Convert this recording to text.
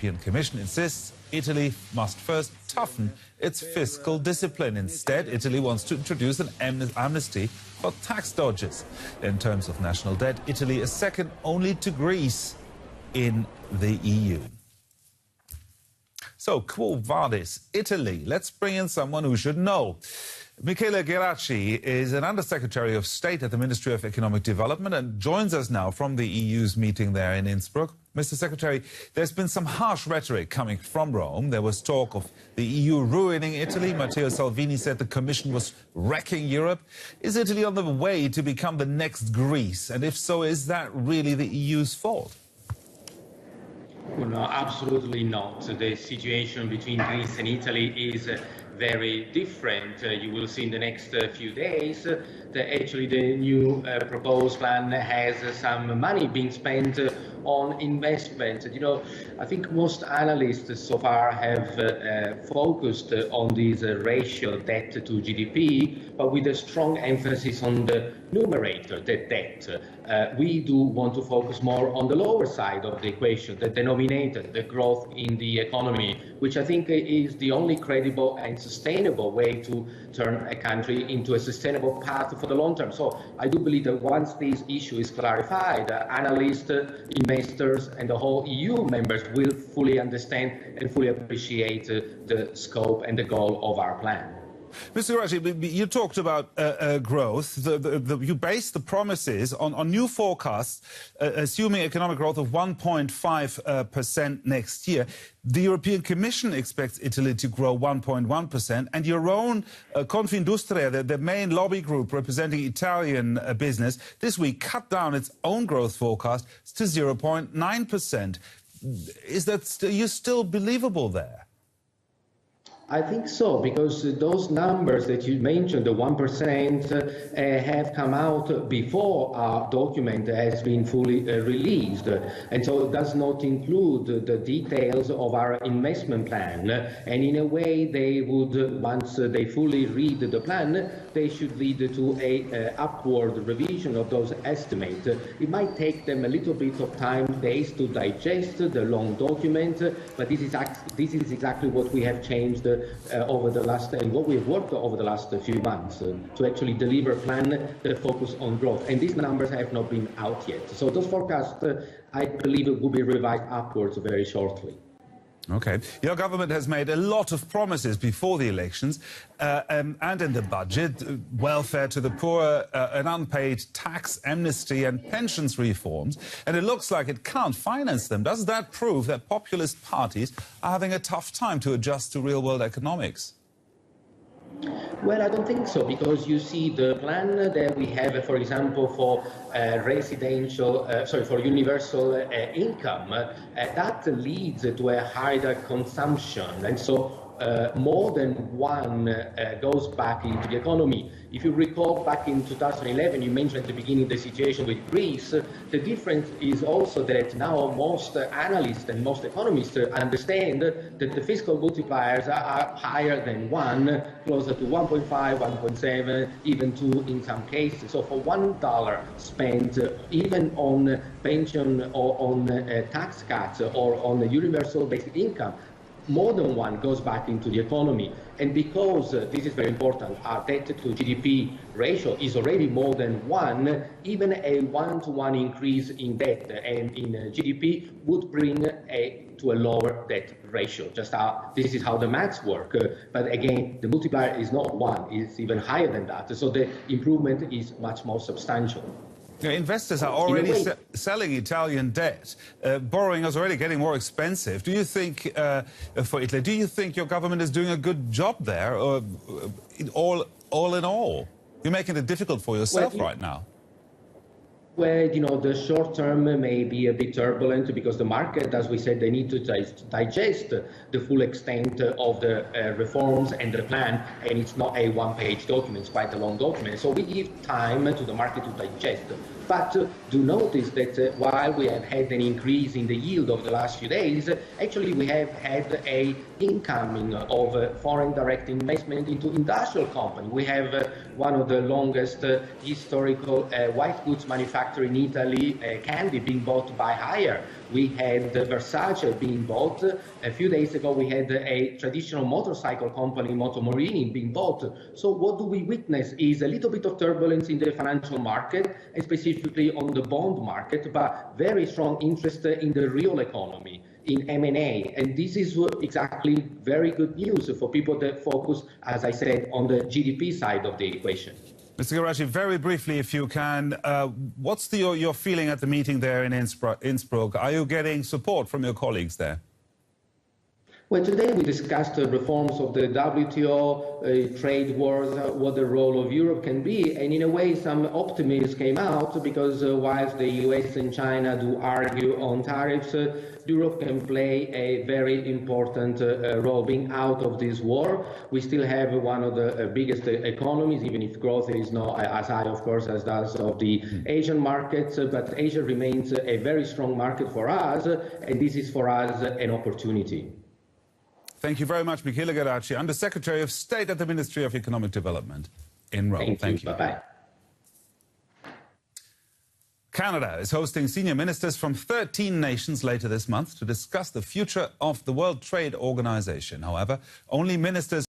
European Commission insists Italy must first toughen its fiscal discipline. Instead, Italy wants to introduce an amnesty for tax dodgers. In terms of national debt, Italy is second only to Greece in the EU. So, quo vadis, Italy? Let's bring in someone who should know. Michele Geraci is an Undersecretary of State at the Ministry of Economic Development and joins us now from the EU's meeting there in Innsbruck. Mr. Secretary, there's been some harsh rhetoric coming from Rome. There was talk of the EU ruining Italy. Matteo Salvini said the Commission was wrecking Europe. Is Italy on the way to become the next Greece? And if so, is that really the EU's fault? Well, no, absolutely not. The situation between Greece and Italy is very different. You will see in the next few days that actually the new proposed plan has some money being spent on investment. You know, I think most analysts so far have focused on this ratio debt to GDP, but with a strong emphasis on the numerator, the debt. We do want to focus more on the lower side of the equation, the denominator, the growth in the economy, which I think is the only credible and sustainable way to turn a country into a sustainable path for the long term. So I do believe that once this issue is clarified, analysts, investors, and the whole EU members will fully understand and fully appreciate the scope and the goal of our plan. Mr. Geraci, you talked about growth. You based the promises on new forecasts, assuming economic growth of 1.5% next year. The European Commission expects Italy to grow 1.1%, and your own Confindustria, the main lobby group representing Italian business, this week cut down its own growth forecast to 0.9%. Is that are you still believable there? I think so, because those numbers that you mentioned, the 1%, have come out before our document has been fully released. And so it does not include the details of our investment plan. And in a way, they would, once they fully read the plan, they should lead to a upward revision of those estimates. It might take them a little bit of days to digest the long document, but this is exactly what we have changed over the last, and what we have worked over the last few months to actually deliver a plan that focus on growth. And these numbers have not been out yet. So those forecasts, I believe, will be revised upwards very shortly. Okay. Your government has made a lot of promises before the elections and in the budget, welfare to the poor, an unpaid tax amnesty and pensions reforms, and it looks like it can't finance them. Does that prove that populist parties are having a tough time to adjust to real-world economics? Well, I don't think so, because you see the plan that we have, for example, for for universal income, that leads to a higher consumption, and so more than one goes back into the economy. If you recall, back in 2011, you mentioned at the beginning the situation with Greece. The difference is also that now most analysts and most economists understand that the fiscal multipliers are higher than 1, closer to 1.5, 1.7, even 2 in some cases. So for $1 spent even on pension or on tax cuts or on the universal basic income, more than 1 goes back into the economy. And because this is very important, our debt to GDP ratio is already more than 1, even a 1-to-1 increase in debt and in GDP would bring to a lower debt ratio. This is how the maths work. But again, the multiplier is not 1, it's even higher than that. So the improvement is much more substantial. Investors are already selling Italian debt. Borrowing is already getting more expensive. Do you think, for Italy, do you think your government is doing a good job there, or all in all? You're making it difficult for yourself right now. Well, you know, the short term may be a bit turbulent because the market, as we said, they need to digest the full extent of the reforms and the plan, and it's not a one-page document, it's quite a long document. So we give time to the market to digest. But do notice that while we have had an increase in the yield over the last few days, actually we have had a incoming of foreign direct investment into industrial companies. We have one of the longest historical white goods manufacturer in Italy, Candy, being bought by Haier. We had Versace being bought. A few days ago, we had a traditional motorcycle company, Motomorini, being bought. So what do we witness is a little bit of turbulence in the financial market, and specifically on the bond market, but very strong interest in the real economy, in M&A. And this is exactly very good news for people that focus, as I said, on the GDP side of the equation. Mr. Geraci, very briefly, if you can, what's your feeling at the meeting there in Innsbruck? Are you getting support from your colleagues there? Well, today we discussed reforms of the WTO, trade wars, what the role of Europe can be, and in a way some optimism came out because whilst the US and China do argue on tariffs, Europe can play a very important role being out of this war. We still have one of the biggest economies, even if growth is not as high, of course, as does of the Asian markets, but Asia remains a very strong market for us, and this is for us an opportunity. Thank you very much, Michele Geraci, Under-Secretary of State at the Ministry of Economic Development in Rome. Thank you. Bye-bye. Canada is hosting senior ministers from 13 nations later this month to discuss the future of the World Trade Organization. However, only ministers